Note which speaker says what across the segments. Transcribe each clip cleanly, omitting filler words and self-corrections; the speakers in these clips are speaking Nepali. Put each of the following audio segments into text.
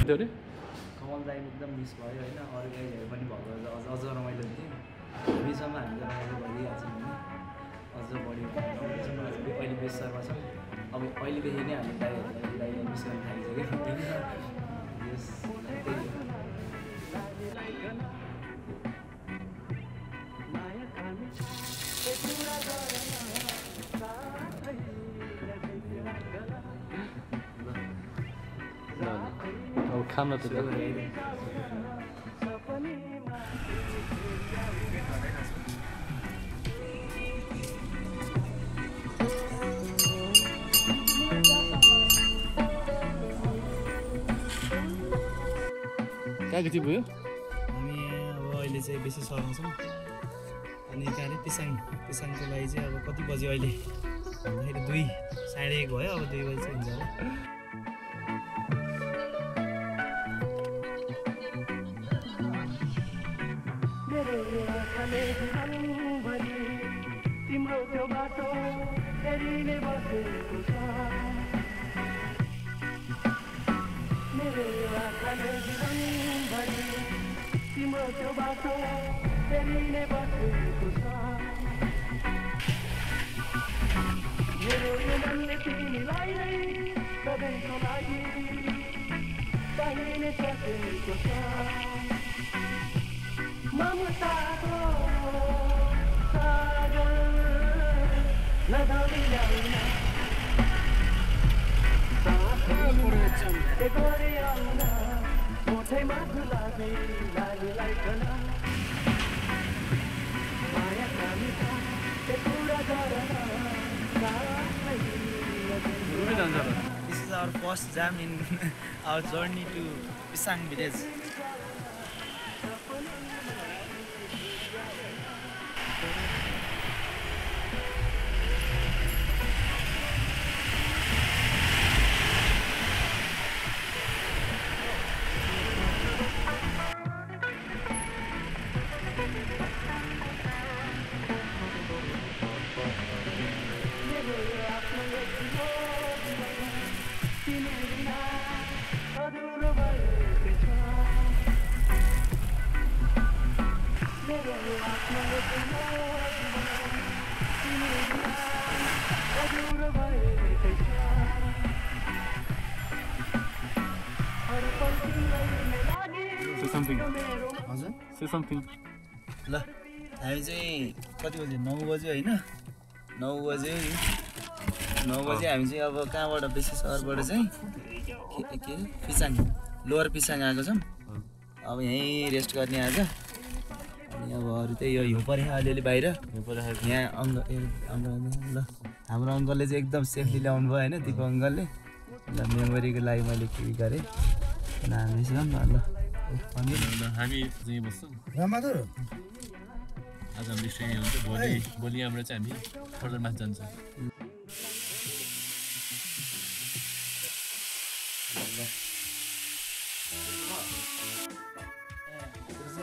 Speaker 1: थियो अरे
Speaker 2: कमल दाइ एकदम मिस भयो होइन अरू गाईहरू पनि भएको अझ रमाइलो हुन्थ्यो हामीसम्म हामी त रमाइलो भइहाल्छौँ होइन अझ बढी रमाइलो अहिले बेसरमा छौँ अब अहिलेदेखि नै हामी दाइलाई मिस गर्न थालिसक्यो यस त्यही हो
Speaker 1: अब खाम न त कहाँको चाहिँ भयो
Speaker 2: हामी अब अहिले चाहिँ बेसी सहरमा छौँ अनि कहाँ पिसाङको लागि चाहिँ अब कति बज्यो अहिले भन्दाखेरि 2:30 भयो अब 2 बजी चाहिँ हुन्छ होला तिम्रो त्यो बाटो हेरिने बसेको छ मेरो आँखाले जीवनभरि तिम्रो त्यो बाटो हेरिने बसेको छ मेरो यो मनले तिमीलाई नै सधैँको लागि चाहिने सकेको छ ममताको सागर नदौडी ल्याउन साथै गोरी आउन मुठैमा गुलाबी लालीलाई कन माया कामिका त्यो कुरा गर्न This is our first jam in our journey to Pisang village.
Speaker 1: Say something.
Speaker 2: हजुर
Speaker 1: Say something.
Speaker 2: ल हामी चाहिँ कति बजे 9 बजे होइन 9 बजे हामी चाहिँ अब कहाँबाट बेसी सहरबाट चाहिँ के अरे पिसाङ लोवर पिसाङ आएको छौँ अब यहीँ रेस्ट गर्ने आज अनि अब अरू चाहिँ यो हिउँ परे अलिअलि बाहिर यहाँ ल हाम्रो अङ्कलले चाहिँ एकदम सेफली ल्याउनु भयो होइन दिपक अङ्कलले ल मेमोरीको लागि मैले के गरेँ हामी चाहिँ ल
Speaker 1: हामी चाहिँ बस्छौँ
Speaker 2: रामाधर
Speaker 1: आज हाम्रो स्टे हुन्छ भोलि यहाँबाट चाहिँ हामी फर्दर माथि जान्छौँ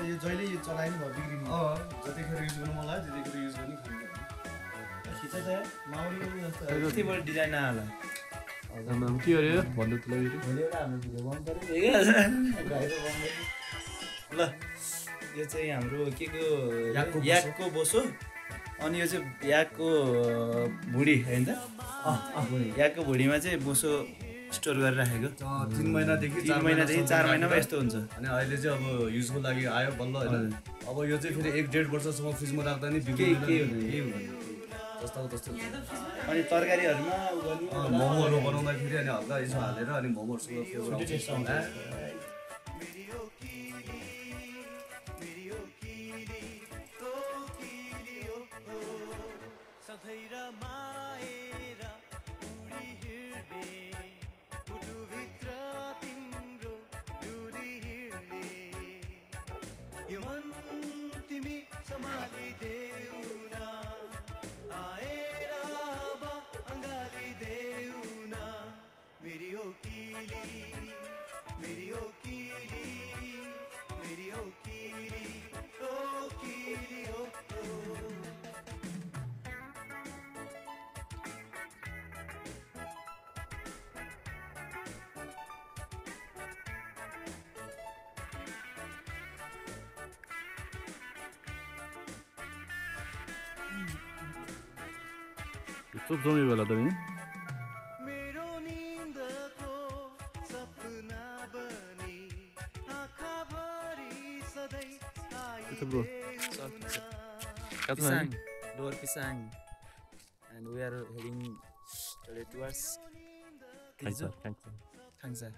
Speaker 3: यो जहिले यो चलाइ भयो बिग्रिनु जतिखेर युज गर्नु मन लाग्यो त्यतिखेर युज गर्ने खिचा त
Speaker 2: जतिबाट डिजाइन आला
Speaker 1: के अरे भन्नु त
Speaker 2: ल यो चाहिँ हाम्रो के को याकको बोसो अनि यो चाहिँ याकको भुडी होइन त याकको भुडीमा चाहिँ बोसो स्टोर गरेर राखेको
Speaker 3: 3 महिनादेखि
Speaker 2: 4 महिनामा यस्तो हुन्छ
Speaker 3: अनि अहिले चाहिँ अब युजको लागि आयो बल्ल होइन अब यो चाहिँ फेरि 1-1.5 वर्षसम्म फ्रिजमा राख्दा नि बिग्रिँदैन जस्तो
Speaker 2: अनि तरकारीहरूमा
Speaker 3: मोमोहरू बनाउँदाखेरि अनि हल्का यसो हालेर अनि मोमोहरूसँग
Speaker 4: चुप समय बेला त नि bro
Speaker 2: Pisang, Lower Pisang, and we are heading towards Thangsa.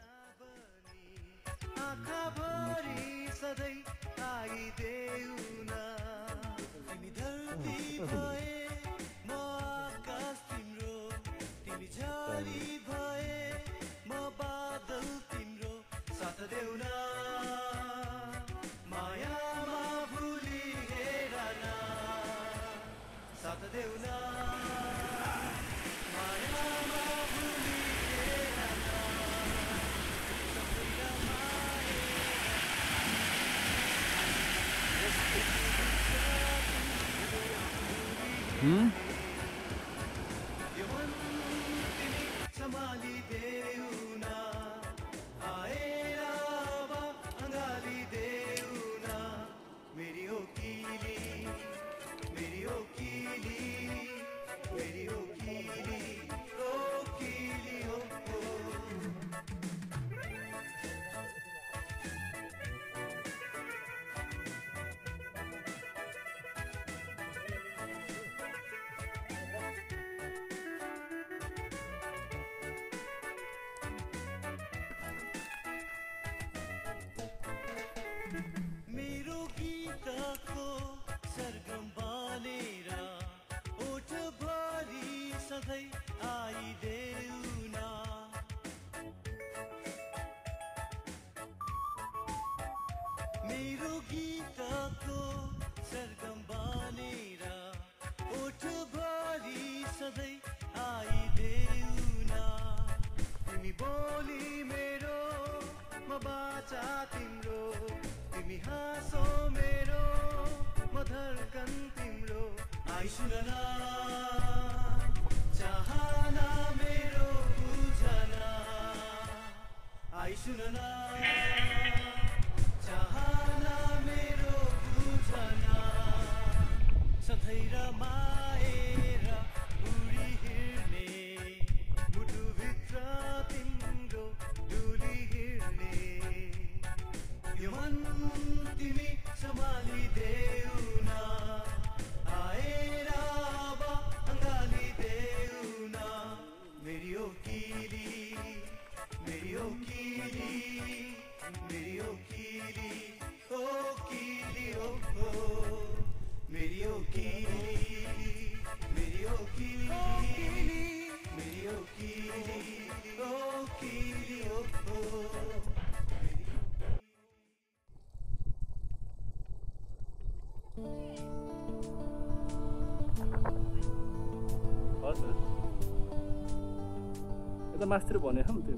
Speaker 4: यता मास्तिर भने हो त्यो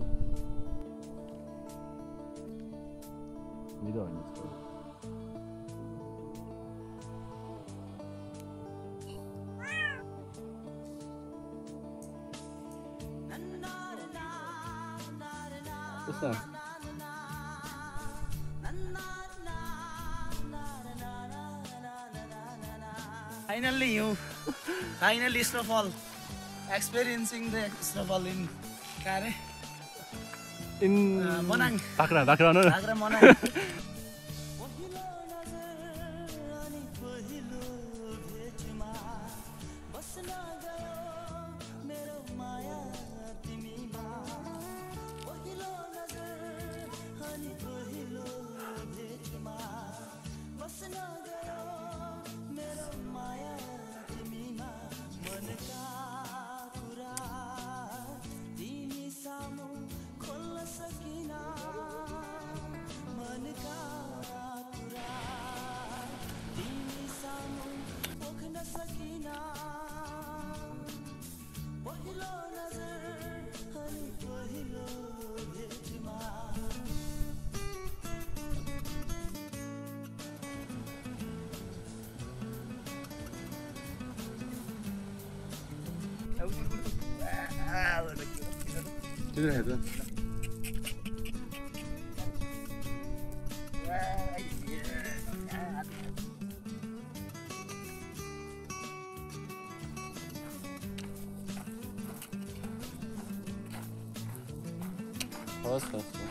Speaker 4: निदा होइन कस्तो
Speaker 2: Finally snowfall. Experiencing the snowfall in Kare.
Speaker 4: In
Speaker 2: Monang.
Speaker 4: Bakra no.
Speaker 2: Bakra Monang.
Speaker 4: किधर है तो
Speaker 1: हस् हस्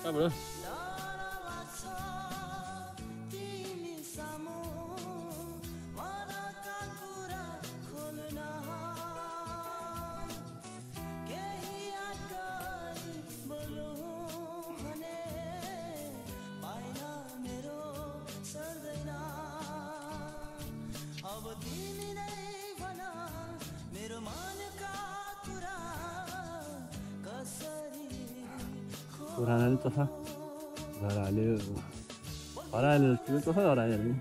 Speaker 1: Bro.
Speaker 4: पुरानाले चोखा घर हाल्यो हरायो त्यो चोखा हरायो नि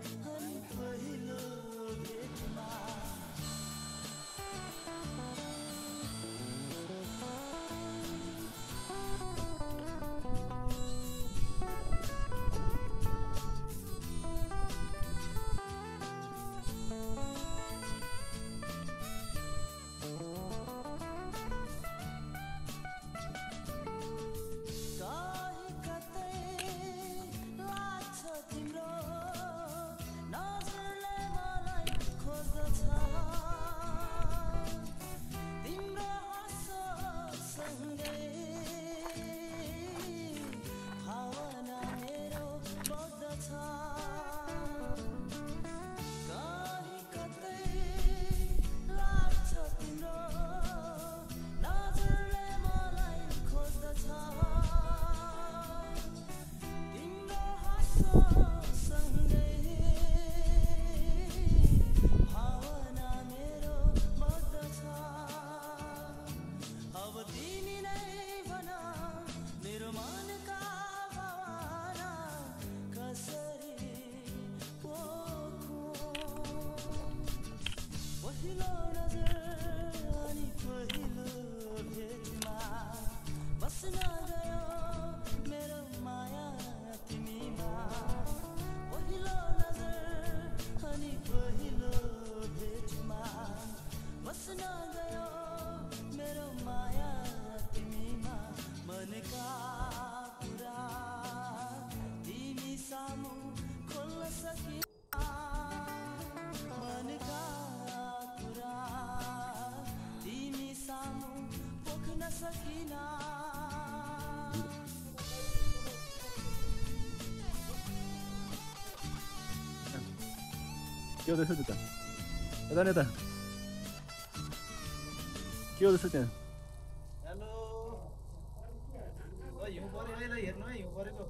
Speaker 4: के हुँदैछ त्यो त यता यता के हुँदैछ त्यहाँ
Speaker 2: हेलो हिउँ पऱ्यो है ल हेर्नु है हिउँ परेको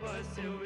Speaker 5: बस्यौ